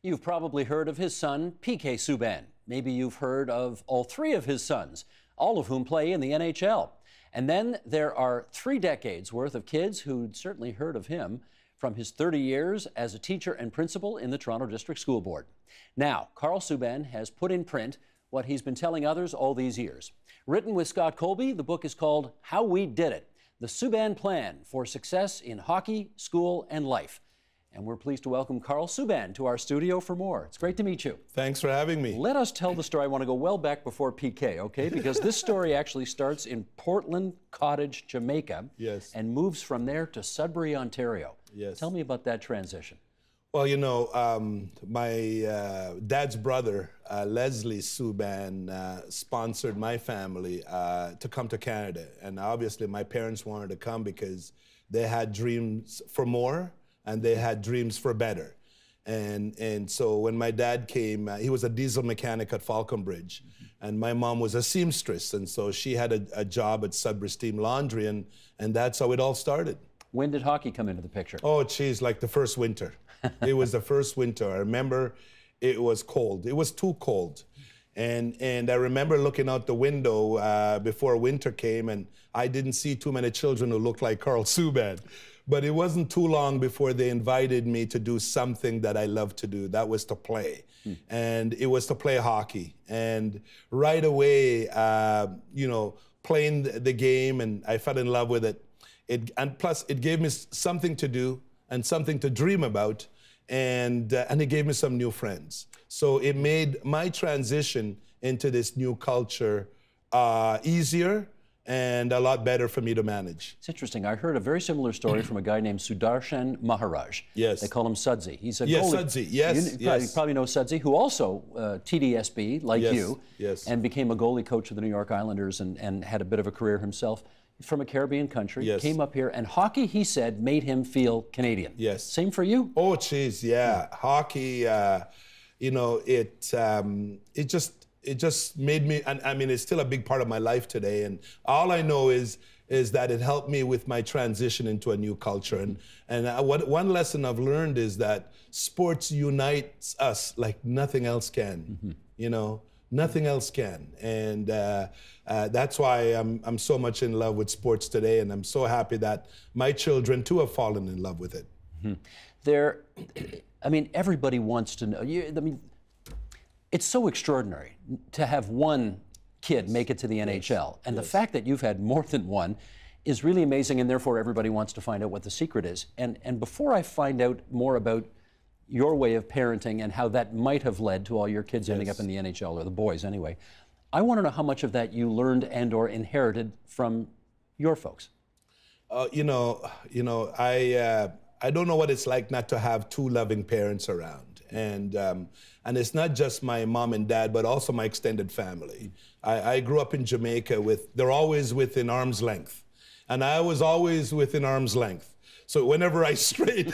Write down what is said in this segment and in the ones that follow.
You've probably heard of his son, PK Subban. Maybe you've heard of all three of his sons, all of whom play in the NHL. And then there are 3 decades worth of kids who'd certainly heard of him from his 30 years as a teacher and principal in the Toronto District School Board. Now, Karl Subban has put in print what he's been telling others all these years. Written with Scott Colby, the book is called How We Did It, The Subban Plan for Success in Hockey, School, and Life. And we're pleased to welcome Karl Subban to our studio for more. It's great to meet you. Thanks for having me. Let us tell the story. I want to go well back before PK, okay? Because this story actually starts in Portland Cottage, Jamaica, yes, and moves from there to Sudbury, Ontario. Yes. Tell me about that transition. Well, you know, my dad's brother, Leslie Subban, sponsored my family to come to Canada. And obviously my parents wanted to come because they had dreams for more and they had dreams for better. And so when my dad came, he was a diesel mechanic at Falconbridge, and my mom was a seamstress, and so she had a job at Sudbury Steam Laundry, and that's how it all started. When did hockey come into the picture? Oh, geez, like the first winter. It was the first winter. I remember it was cold. It was too cold. And I remember looking out the window before winter came, and I didn't see too many children who looked like Karl Subban. But it wasn't too long before they invited me to do something that I love to do. That was to play. And it was to play hockey. And right away, you know, playing the game, and I fell in love with it. And plus, it gave me something to do and something to dream about. And it gave me some new friends. So it made my transition into this new culture easier and a lot better for me to manage. It's interesting. I heard a very similar story from a guy named Sudarshan Maharaj. Yes. They call him Sudsy. He's a yes, goalie. Sudsy. Yes, You probably know Sudsy, who also TDSB, like yes, you, yes, and became a goalie coach of the New York Islanders and had a bit of a career himself. From a Caribbean country, yes, came up here, and hockey, he said, made him feel Canadian. Yes. Same for you? Oh, geez, yeah. Hockey, you know, it just made me, and I mean, it's still a big part of my life today. And all I know is that it helped me with my transition into a new culture. And one lesson I've learned is that sports unites us like nothing else can. You know, nothing else can. And that's why I'm so much in love with sports today. And I'm so happy that my children too have fallen in love with it. I mean, everybody wants to know. I mean, it's so extraordinary to have one kid make it to the NHL. And the fact that you've had more than one is really amazing, and therefore everybody wants to find out what the secret is. And before I find out more about your way of parenting and how that might have led to all your kids ending up in the NHL, or the boys anyway, I want to know how much of that you learned and or inherited from your folks. You know, I don't know what it's like not to have 2 loving parents around. And it's not just my mom and dad, but also my extended family. I grew up in Jamaica they're always within arm's length. And I was always within arm's length. So whenever I strayed,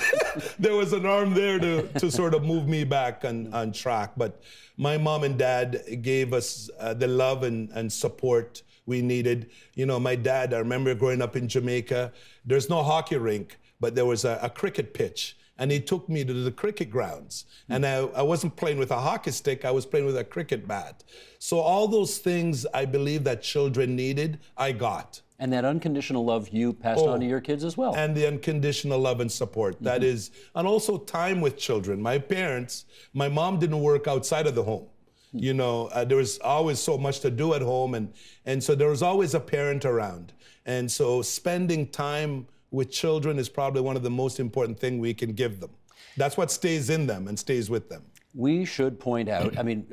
there was an arm there to sort of move me back on track. But my mom and dad gave us the love and support we needed. You know, my dad, I remember growing up in Jamaica, there's no hockey rink, but there was a cricket pitch. And he took me to the cricket grounds. And I wasn't playing with a hockey stick, I was playing with a cricket bat. So all those things I believe that children needed, I got. And that unconditional love you passed on to your kids as well. And the unconditional love and support. That is, and also time with children. My parents, my mom didn't work outside of the home. You know, there was always so much to do at home. And so there was always a parent around. And so spending time with children is probably one of the most important things we can give them. That's what stays in them and stays with them. We should point out, I mean,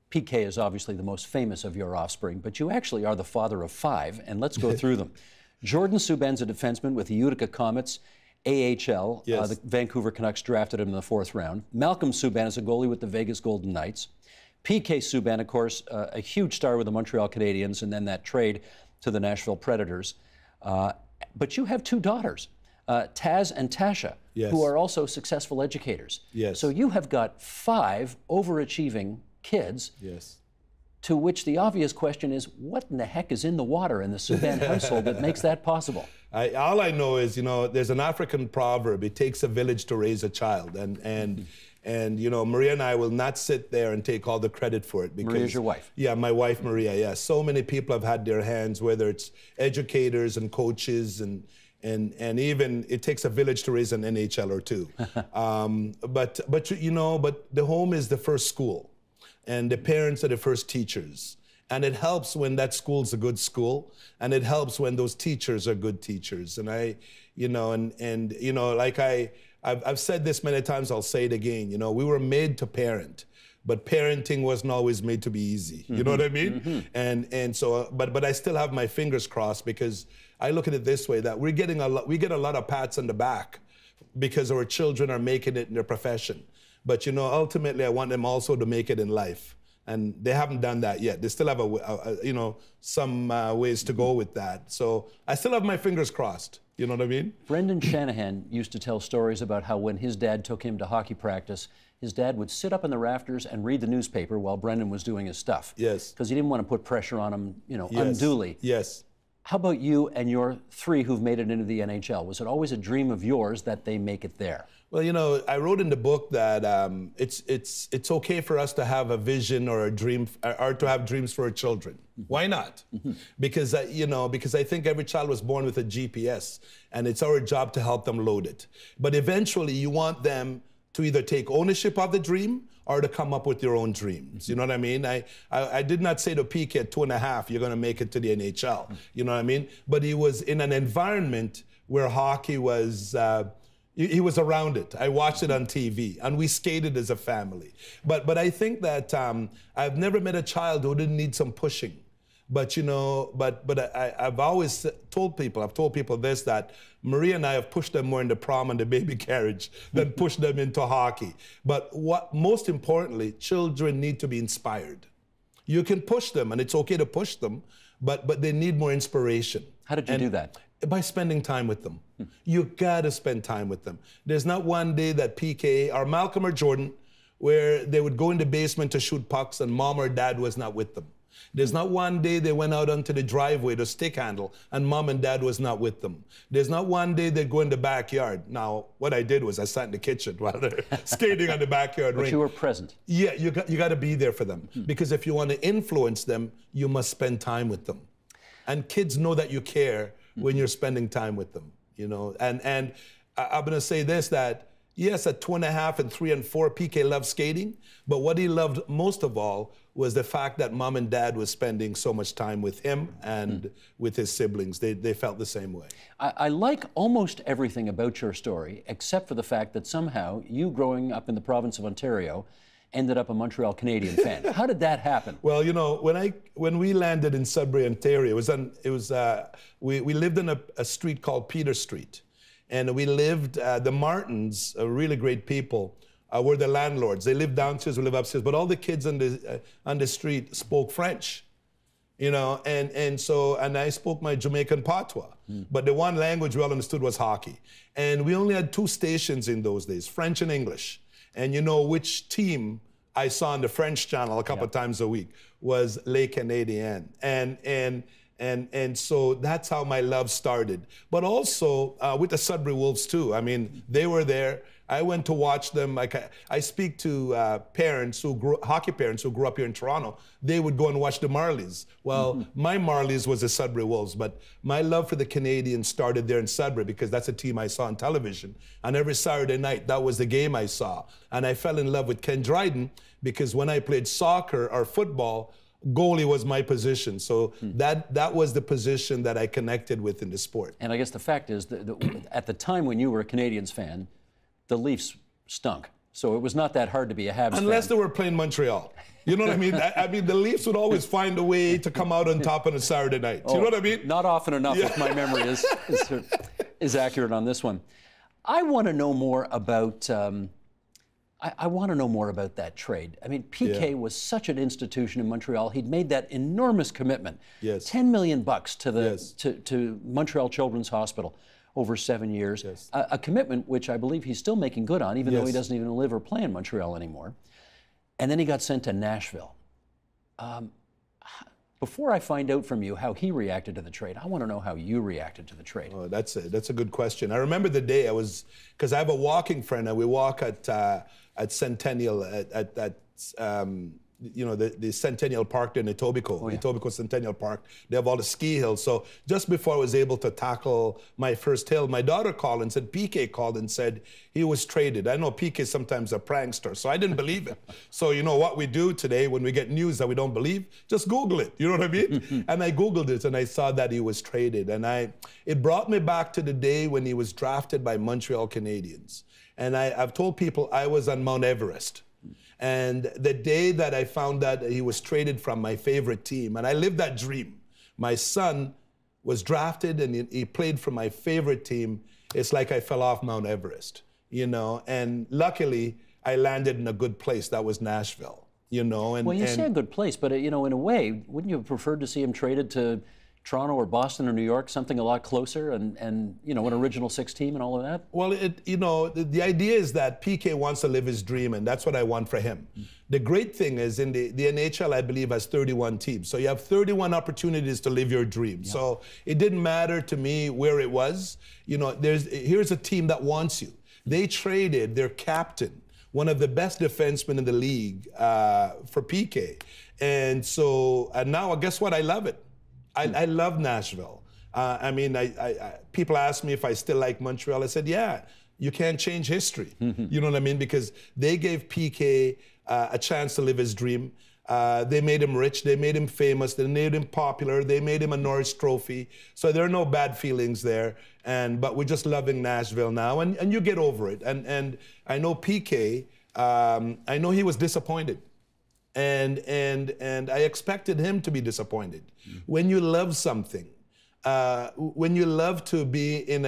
PK is obviously the most famous of your offspring, but you actually are the father of 5, and let's go through them. Jordan Subban's a defenseman with the Utica Comets, AHL. Yes. The Vancouver Canucks drafted him in the 4th round. Malcolm Subban is a goalie with the Vegas Golden Knights. PK Subban, of course, a huge star with the Montreal Canadiens, and then that trade to the Nashville Predators. But you have 2 daughters, Taz and Tasha, who are also successful educators. Yes. So you have got 5 overachieving kids, to which the obvious question is, what in the heck is in the water in the Subban household that makes that possible? All I know is, you know, there's an African proverb, it takes a village to raise a child. And And, you know, Maria and I will not sit there and take all the credit for it. Because, Maria's your wife? Yeah, my wife, Maria, yeah. So many people have had their hands, whether it's educators and coaches and even it takes a village to raise an NHL or two. But you know, but the home is the first school, and the parents are the first teachers. And it helps when that school's a good school, and it helps when those teachers are good teachers. And you know, and you know, like I've said this many times, I'll say it again. You know, we were made to parent, but parenting wasn't always made to be easy. You know what I mean? And so, but I still have my fingers crossed, because I look at it this way, that we get a lot of pats on the back because our children are making it in their profession. But you know, ultimately, I want them also to make it in life. And they haven't done that yet. They still have you know, some ways to go with that. So I still have my fingers crossed. You know what I mean? Brendan Shanahan used to tell stories about how when his dad took him to hockey practice, his dad would sit up in the rafters and read the newspaper while Brendan was doing his stuff. Yes. Because he didn't want to put pressure on him, you know, Yes. unduly. Yes. How about you and your three who've made it into the NHL? Was it always a dream of yours that they make it there? Well, you know, I wrote in the book that it's okay for us to have a vision or a dream, or to have dreams for our children. Why not? Because you know, because I think every child was born with a GPS, and it's our job to help them load it. But eventually, you want them to either take ownership of the dream or to come up with your own dreams. You know what I mean? I did not say to PK at 2.5, you're going to make it to the NHL. You know what I mean? But he was in an environment where hockey was. He was around it. I watched it on TV, and we skated as a family. But I think that I've never met a child who didn't need some pushing. But you know, I've always told people this, that Maria and I have pushed them more into prom and the baby carriage than pushed them into hockey. But what most importantly, children need to be inspired. You can push them, and it's okay to push them, but they need more inspiration. How did you do that? By spending time with them. You gotta spend time with them. There's not one day that PK or Malcolm or Jordan where they would go in the basement to shoot pucks and mom or dad was not with them. There's not one day they went out onto the driveway to stick handle and mom and dad was not with them. There's not one day they'd go in the backyard. Now, what I did was I sat in the kitchen while they're skating on the backyard rink. But you were present. Yeah, you got to be there for them. Because if you want to influence them, you must spend time with them. And kids know that you care when you're spending time with them, you know. And I'm going to say this, that yes, at 2.5 and 3 and 4, PK loved skating, but what he loved most of all was the fact that mom and dad was spending so much time with him and with his siblings. They felt the same way. I like almost everything about your story, except for the fact that somehow you, growing up in the province of Ontario, ended up a Montreal Canadian fan. How did that happen? Well, you know, when we landed in Sudbury, Ontario, we lived in a street called Peter Street, and we lived. The Martins, really great people, were the landlords. They lived downstairs, we lived upstairs, but all the kids on the street spoke French, you know, and I spoke my Jamaican patois, but the one language we all understood was hockey, and we only had 2 stations in those days, French and English. And you know which team I saw on the French channel a couple of times a week was Les Canadiens. And so that's how my love started. But also with the Sudbury Wolves too. I mean, they were there. I went to watch them. I speak to hockey parents who grew up here in Toronto. They would go and watch the Marlies. Well, my Marlies was the Sudbury Wolves, but my love for the Canadians started there in Sudbury because that's a team I saw on television. And every Saturday night, that was the game I saw. And I fell in love with Ken Dryden because when I played soccer or football, goalie was my position. So that was the position that I connected with in the sport. And I guess the fact is that at the time when you were a Canadians fan, the Leafs stunk. So it was not that hard to be a Habs fan. Unless they were playing Montreal. You know what I mean? I mean, the Leafs would always find a way to come out on top on a Saturday night. Do you know what I mean? Not often enough if my memory is accurate on this one. I want to know more about I want to know more about that trade. I mean, PK was such an institution in Montreal. He'd made that enormous commitment. Yes. $10 million to the to Montreal Children's Hospital over 7 years. Yes. A commitment which I believe he's still making good on, even though he doesn't even live or play in Montreal anymore. And then he got sent to Nashville. Before I find out from you how he reacted to the trade, I want to know how you reacted to the trade. Oh, that's a good question. I remember the day because I have a walking friend, and we walk at at Centennial, you know, the Centennial Park there in Etobicoke, Etobicoke Centennial Park. They have all the ski hills. So just before I was able to tackle my first hill, my daughter called and said, PK called and said he was traded. I know PK is sometimes a prankster, so I didn't believe it. So you know what we do today when we get news that we don't believe? Just Google it, you know what I mean? And I Googled it and I saw that he was traded. And it brought me back to the day when he was drafted by Montreal Canadiens. And I've told people I was on Mount Everest. And the day that I found out that he was traded from my favorite team, and I lived that dream. My son was drafted and he played for my favorite team. It's like I fell off Mount Everest, you know, and luckily I landed in a good place. That was Nashville, you know. Well, you say a good place, but, you know, in a way, wouldn't you have preferred to see him traded to Toronto or Boston or New York, something a lot closer, and you know, an original six team and all of that? Well, you know, the idea is that PK wants to live his dream, and that's what I want for him. The great thing is in the NHL, I believe, has 31 teams. So you have 31 opportunities to live your dream. Yeah. So it didn't matter to me where it was. You know, here's a team that wants you. They traded their captain, one of the best defensemen in the league, for PK. And so now, guess what? I love it. I love Nashville. I mean, people ask me if I still like Montreal. I said, yeah, you can't change history. You know what I mean? Because they gave PK a chance to live his dream. They made him rich. They made him famous. They made him popular. They made him a Norris Trophy. So there are no bad feelings there. But we're just loving Nashville now. And you get over it. And I know PK, I know he was disappointed. And I expected him to be disappointed. When you love something, when you love to be in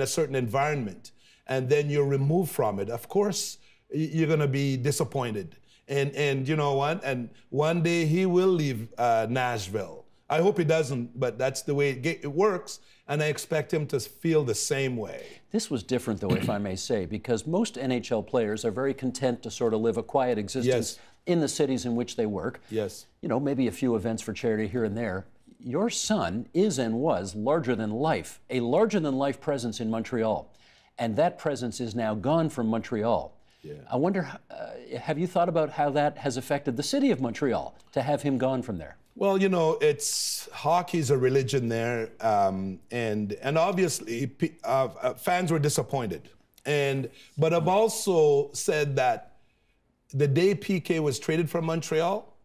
a certain environment, and then you're removed from it, of course you're going to be disappointed. And you know what? And one day he will leave Nashville. I hope he doesn't, but that's the way it works. And I expect him to feel the same way. This was different, though, if I may say, because most NHL players are very content to sort of live a quiet existence in the cities in which they work. Yes. You know, maybe a few events for charity here and there. Your son is and was larger than life, a larger than life presence in Montreal. And that presence is now gone from Montreal. Yeah. I wonder, have you thought about how that has affected the city of Montreal to have him gone from there? Well, you know, hockey's a religion there, and obviously fans were disappointed. But I've also said that the day PK was traded from Montreal,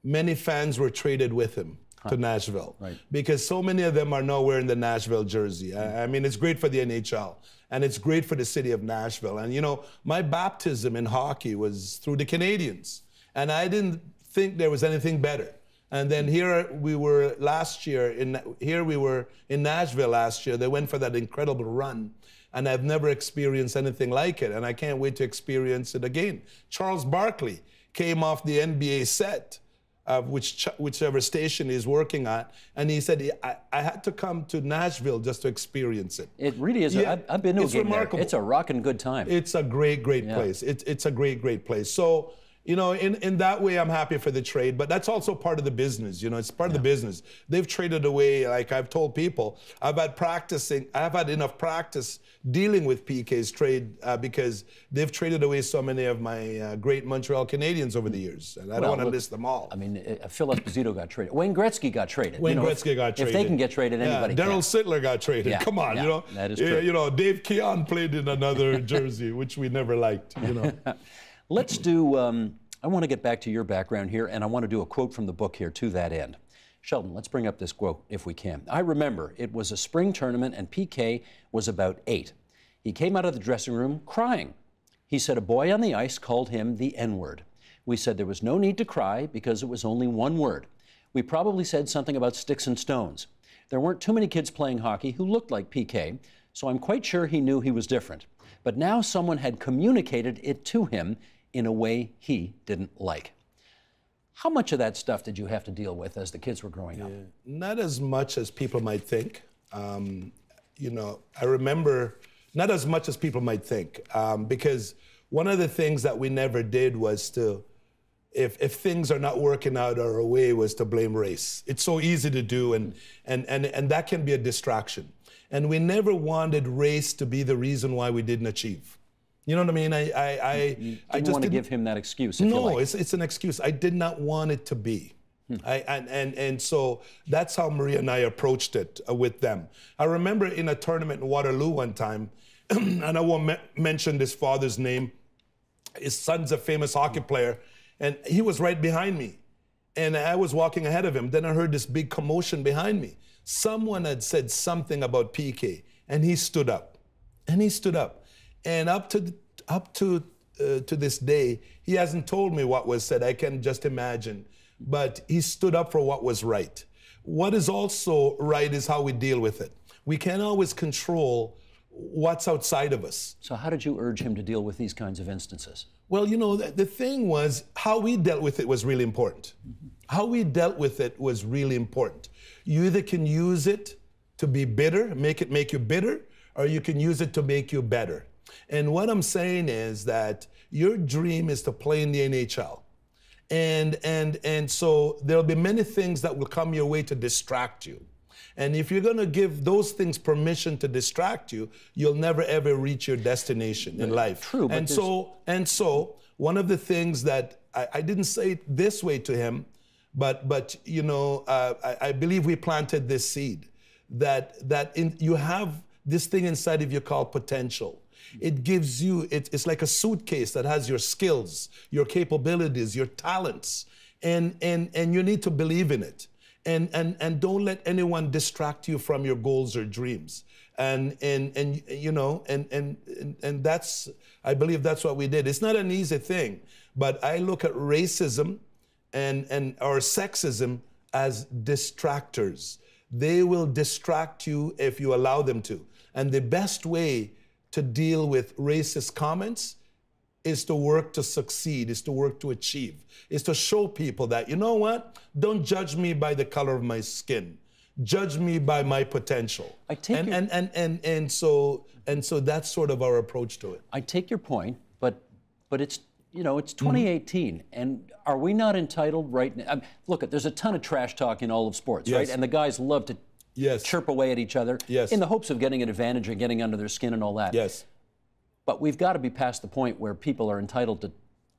many fans were traded with him to Nashville. Right. Because so many of them are now wearing the Nashville jersey. I mean, it's great for the NHL, and it's great for the city of Nashville. And, you know, my baptism in hockey was through the Canadiens, and I didn't think there was anything better. And then here we were last year, we were in Nashville last year. They went for that incredible run. And I've never experienced anything like it. And I can't wait to experience it again. Charles Barkley came off the NBA set of whichever station he's working at. And he said, I had to come to Nashville just to experience it. It really is. Yeah, I've been to a game remarkable. There. It's a rockin' good time. It's a great place. It's a great place. So, you know, in that way, I'm happy for the trade, but that's also part of the business. You know, it's part of the business. They've traded away, like I've told people, I've had enough practice dealing with PK's trade because they've traded away so many of my great Montreal Canadiens over the years, and I don't want to list them all. I mean, Phil Esposito got traded. Wayne Gretzky got traded. Wayne Gretzky got traded. If they can get traded, anybody can. Darryl Sittler got traded. Yeah, come on, you know. That is true. You know, Dave Keon played in another jersey, which we never liked, you know. Let's do, I want to get back to your background here, and I want to do a quote from the book here to that end. Sheldon, let's bring up this quote if we can. I remember it was a spring tournament and PK was about 8. He came out of the dressing room crying. He said a boy on the ice called him the N-word. We said there was no need to cry because it was only one word. We probably said something about sticks and stones. There weren't too many kids playing hockey who looked like PK, so I'm quite sure he knew he was different. But now someone had communicated it to him in a way he didn't like. How much of that stuff did you have to deal with as the kids were growing up? Not as much as people might think. You know, I remember not as much as people might think, because one of the things that we never did was to, if things are not working out our way, was to blame race. It's so easy to do, and that can be a distraction. And we never wanted race to be the reason why we didn't achieve. You know what I mean? You didn't want to give him that excuse, if you No, like. it's an excuse. I did not want it to be. And so that's how Maria and I approached it with them. I remember in a tournament in Waterloo one time, and I won't mention this father's name. His son's a famous hockey player, and he was right behind me. And I was walking ahead of him. Then I heard this big commotion behind me. Someone had said something about PK, and he stood up. And he stood up. And up to this day, he hasn't told me what was said. I can just imagine. But he stood up for what was right. What is also right is how we deal with it. We can't always control what's outside of us. So how did you urge him to deal with these kinds of instances? Well, you know, the thing was how we dealt with it was really important. How we dealt with it was really important. You either can use it to be bitter, make you bitter, or you can use it to make you better. And what I'm saying is that your dream is to play in the NHL. And so there'll be many things that will come your way to distract you. And if you're going to give those things permission to distract you, you'll never ever reach your destination in life. True, but and so one of the things that I didn't say it this way to him, but you know, I believe we planted this seed that you have this thing inside of you called potential. It gives you, it's like a suitcase that has your skills, your capabilities, your talents, and you need to believe in it. And don't let anyone distract you from your goals or dreams. And you know, and that's, I believe that's what we did. It's not an easy thing, but I look at racism or sexism as distractors. They will distract you if you allow them to. And the best way to deal with racist comments is to work to succeed, is to work to achieve, is to show people that, you know what, don't judge me by the color of my skin. Judge me by my potential. I take and so that's sort of our approach to it. I take your point, but it's, you know, it's 2018, and are we not entitled right now? Look, there's a ton of trash talk in all of sports, right? And the guys love to chirp away at each other in the hopes of getting an advantage or getting under their skin and all that. Yes. But we've got to be past the point where people are entitled to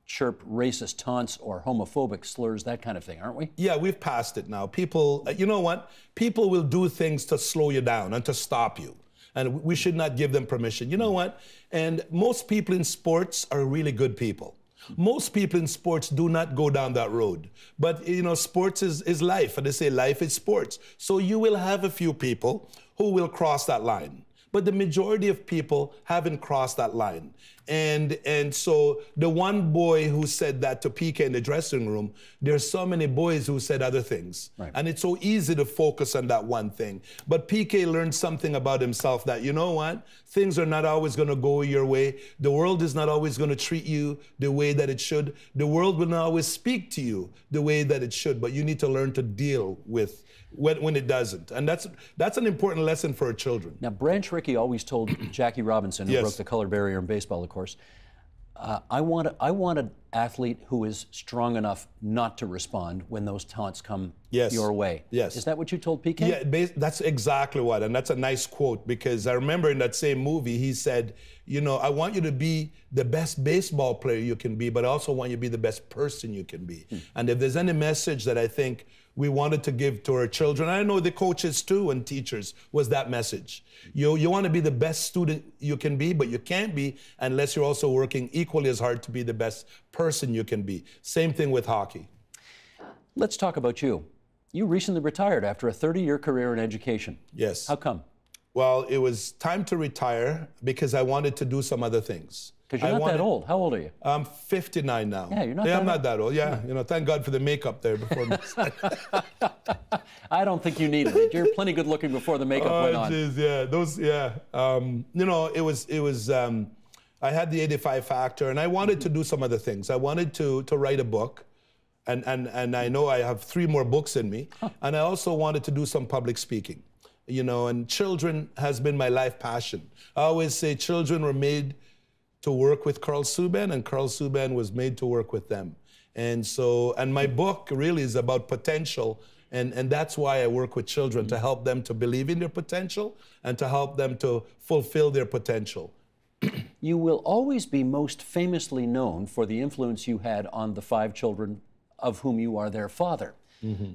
chirp racist taunts or homophobic slurs, that kind of thing, aren't we? Yeah, we've passed it now. People, you know what? People will do things to slow you down and to stop you. And we should not give them permission. You know what? And most people in sports are really good people. Most people in sports do not go down that road. But, you know, sports is life. And they say life is sports. So you will have a few people who will cross that line. But the majority of people haven't crossed that line. And so the one boy who said that to PK in the dressing room, there's so many boys who said other things. Right. And it's so easy to focus on that one thing. But PK learned something about himself that, you know what? Things are not always going to go your way. The world is not always going to treat you the way that it should. The world will not always speak to you the way that it should. But you need to learn to deal with when it doesn't. And that's an important lesson for our children. Now, Branch Rickey always told Jackie Robinson, who broke the color barrier in baseball, of course, I want an athlete who is strong enough not to respond when those taunts come your way. Yes. Is that what you told PK? Yeah, that's exactly what, and that's a nice quote, because I remember in that same movie, he said, you know, I want you to be the best baseball player you can be, but I also want you to be the best person you can be. And if there's any message that I think we wanted to give to our children, I know the coaches too and teachers, was that message. You want to be the best student you can be, but you can't be unless you're also working equally as hard to be the best person you can be. Same thing with hockey. Let's talk about you. You recently retired after a 30-year career in education. Yes. How come? Well, it was time to retire because I wanted to do some other things. Because you're not that old. How old are you? I'm 59 now. Yeah, you're not that old. old. I'm not that old. Yeah, you know, thank God for the makeup there before me. I don't think you needed it. You're plenty good looking before the makeup went on. Geez, yeah, you know, it was. I had the 85 factor, and I wanted to do some other things. I wanted to write a book, and I know I have 3 more books in me, and I also wanted to do some public speaking. You know, and children has been my life passion. I always say children were made to work with Karl Subban, and Karl Subban was made to work with them. And so, and my book really is about potential, and that's why I work with children, to help them to believe in their potential and to help them to fulfill their potential. You will always be most famously known for the influence you had on the 5 children of whom you are their father.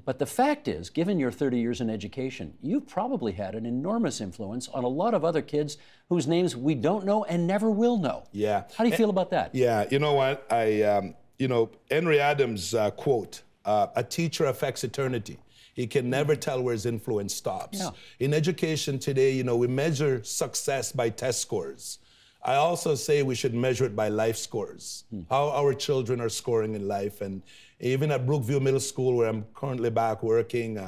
But the fact is, given your 30 years in education, you've probably had an enormous influence on a lot of other kids whose names we don't know and never will know. Yeah. How do you feel about that? Yeah, you know what? Henry Adams' quote, a teacher affects eternity. He can never tell where his influence stops. Yeah. In education today, we measure success by test scores. I also say we should measure it by life scores, how our children are scoring in life. And even at Brookview Middle School, where I'm currently back working,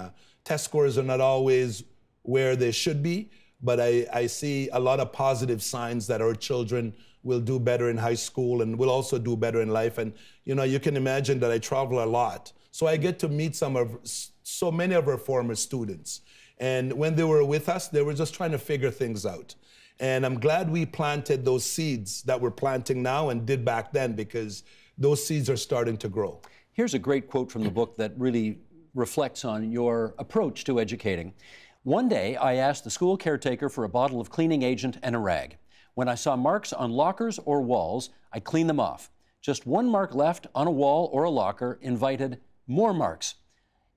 test scores are not always where they should be, but I see a lot of positive signs that our children will do better in high school and will also do better in life. And you can imagine that I travel a lot. So I get to meet so many of our former students. And when they were with us, they were just trying to figure things out. And I'm glad we planted those seeds that we're planting now and did back then, because those seeds are starting to grow. Here's a great quote from the book that really reflects on your approach to educating. One day, I asked the school caretaker for a bottle of cleaning agent and a rag. When I saw marks on lockers or walls, I cleaned them off. Just one mark left on a wall or a locker invited more marks.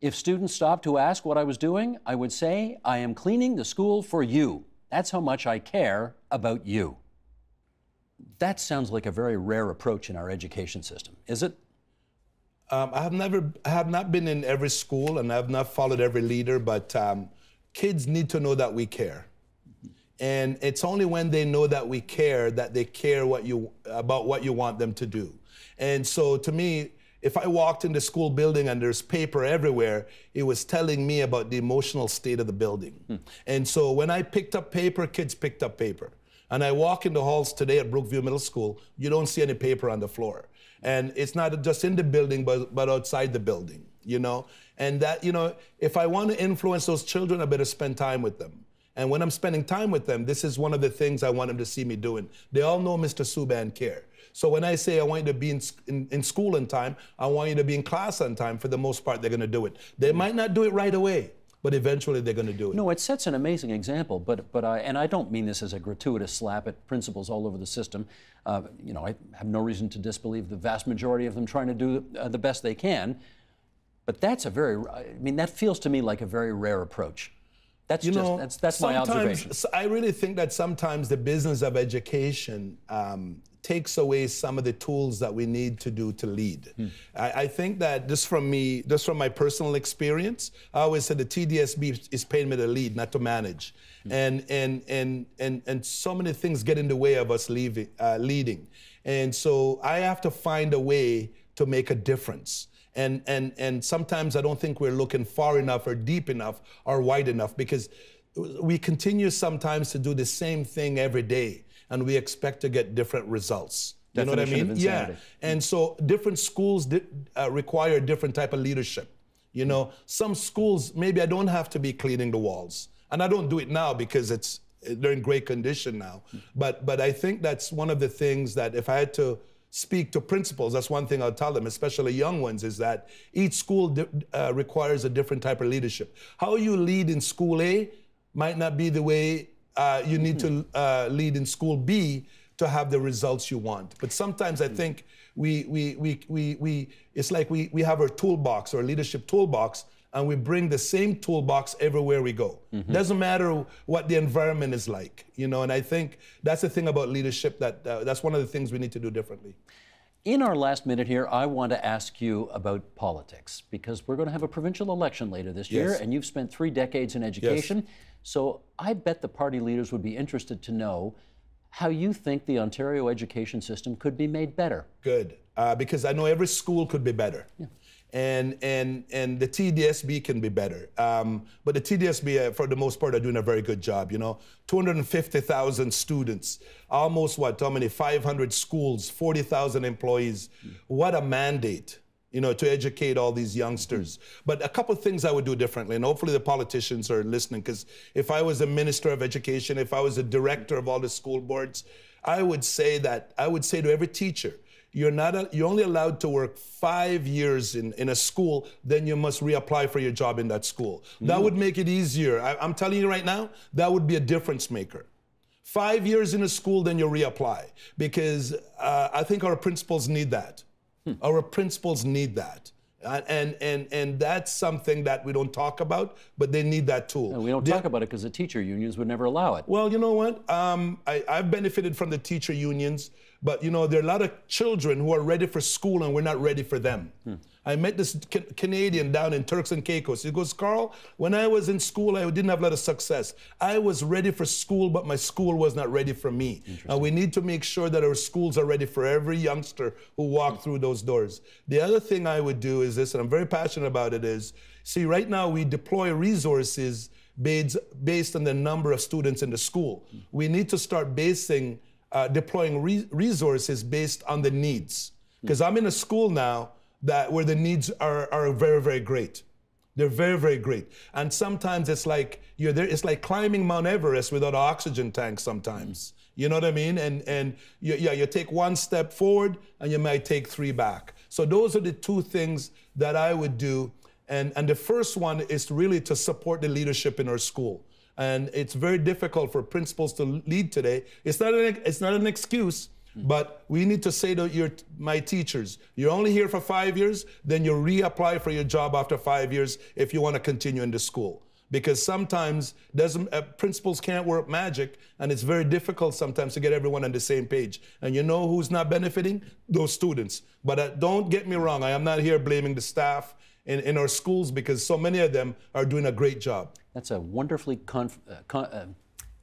If students stopped to ask what I was doing, I would say, I am cleaning the school for you. That's how much I care about you. That sounds like a very rare approach in our education system, is it? I have not been in every school and I have not followed every leader, but kids need to know that we care. And it's only when they know that we care that they care about what you want them to do. And so to me, if I walked in the school building and there's paper everywhere, it was telling me about the emotional state of the building. And so when I picked up paper, kids picked up paper. And I walk in the halls today at Brookview Middle School, you don't see any paper on the floor. And it's not just in the building, but outside the building, And that, if I want to influence those children, I better spend time with them. And when I'm spending time with them, this is one of the things I want them to see me doing. They all know Mr. Subban care. So when I say I want you to be in school on time, I want you to be in class on time, for the most part, they're going to do it. They might not do it right away, but eventually they're going to do it. No, it sets an amazing example, but I don't mean this as a gratuitous slap at principals all over the system. I have no reason to disbelieve the vast majority of them trying to do the best they can. But that's that feels to me like a very rare approach. That's that's my observation. I really think that sometimes the business of education takes away some of the tools that we need to do to lead. I think that just from my personal experience, I always said the TDSB is paying me to lead, not to manage. And so many things get in the way of us leading. And so I have to find a way to make a difference. And sometimes I don't think we're looking far enough or deep enough or wide enough, because we continue sometimes to do the same thing every day and we expect to get different results. You know what I mean? Yeah. And so different schools require a different type of leadership. Some schools, maybe I don't have to be cleaning the walls. And I don't do it now because they're in great condition now. But I think that's one of the things that if I had to speak to principals, that's one thing I'll tell them, especially young ones, is that each school requires a different type of leadership. How you lead in school A might not be the way you need to lead in school B to have the results you want. But sometimes I think it's like we have our toolbox, our leadership toolbox, and we bring the same toolbox everywhere we go. Doesn't matter what the environment is like, and I think that's the thing about leadership, that's one of the things we need to do differently. In our last minute here, I want to ask you about politics, because we're going to have a provincial election later this year, and you've spent 3 decades in education. Yes. So I bet the party leaders would be interested to know how you think the Ontario education system could be made better. Good, because I know every school could be better. Yeah. And the TDSB can be better. But the TDSB, for the most part, are doing a very good job. 250,000 students, almost 500 schools, 40,000 employees. What a mandate, to educate all these youngsters. But a couple of things I would do differently, and hopefully the politicians are listening, because if I was a minister of education, if I was a director of all the school boards, I would say to every teacher, you're only allowed to work 5 years in a school, then you must reapply for your job in that school. That would make it easier. I'm telling you right now, that would be a difference maker. 5 years in a school, then you reapply. Because I think our principals need that. Our principals need that. And that's something that we don't talk about, but they need that tool. And we don't talk about it because the teacher unions would never allow it. Well, you know what? I've benefited from the teacher unions, but you know, there are a lot of children who are ready for school and we're not ready for them. I met this Canadian down in Turks and Caicos. He goes, Karl, when I was in school, I didn't have a lot of success. I was ready for school, but my school was not ready for me. And we need to make sure that our schools are ready for every youngster who walk through those doors. The other thing I would do is this, and I'm very passionate about it, is, see, right now we deploy resources based on the number of students in the school. We need to start deploying resources based on the needs. Because I'm in a school now where the needs are very, very great. They're very, very great. And sometimes it's like you're there. It's like climbing Mount Everest without an oxygen tank sometimes. You know what I mean? And you take one step forward and you might take 3 back. So those are the 2 things that I would do. And the first one is really to support the leadership in our school. And it's very difficult for principals to lead today. It's not an excuse. But we need to say to my teachers, you're only here for 5 years, then you reapply for your job after 5 years if you want to continue in the school. Because sometimes principals can't work magic, and it's very difficult sometimes to get everyone on the same page. And you know who's not benefiting? Those students. But don't get me wrong, I am not here blaming the staff in our schools, because so many of them are doing a great job. That's a wonderfully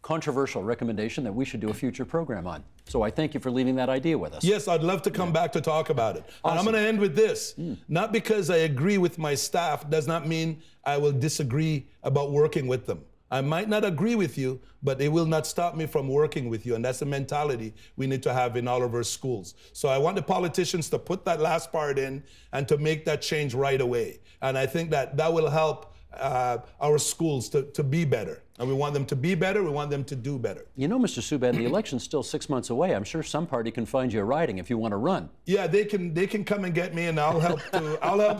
controversial recommendation that we should do a future program on. So I thank you for leaving that idea with us. Yes, I'd love to come back to talk about it. Awesome. And I'm going to end with this. Not because I agree with my staff does not mean I will disagree about working with them. I might not agree with you, but it will not stop me from working with you. And that's the mentality we need to have in all of our schools. So I want the politicians to put that last part in and to make that change right away. And I think that will help our schools to be better. And we want them to be better. We want them to do better. You know, Mr. Subban, the election's still 6 months away. I'm sure some party can find you a riding if you want to run. Yeah, they can come and get me, and I'll help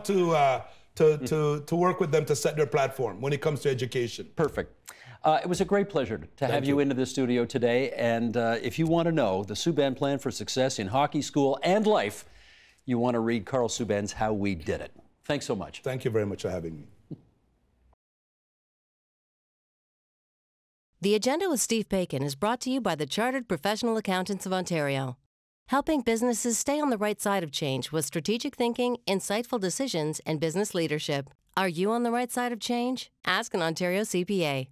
to work with them to set their platform when it comes to education. Perfect. It was a great pleasure to have you into the studio today. And if you want to know the Subban plan for success in hockey, school, and life, you want to read Karl Subban's How We Did It. Thanks so much. Thank you very much for having me. The Agenda with Steve Bacon is brought to you by the Chartered Professional Accountants of Ontario, helping businesses stay on the right side of change with strategic thinking, insightful decisions, and business leadership. Are you on the right side of change? Ask an Ontario CPA.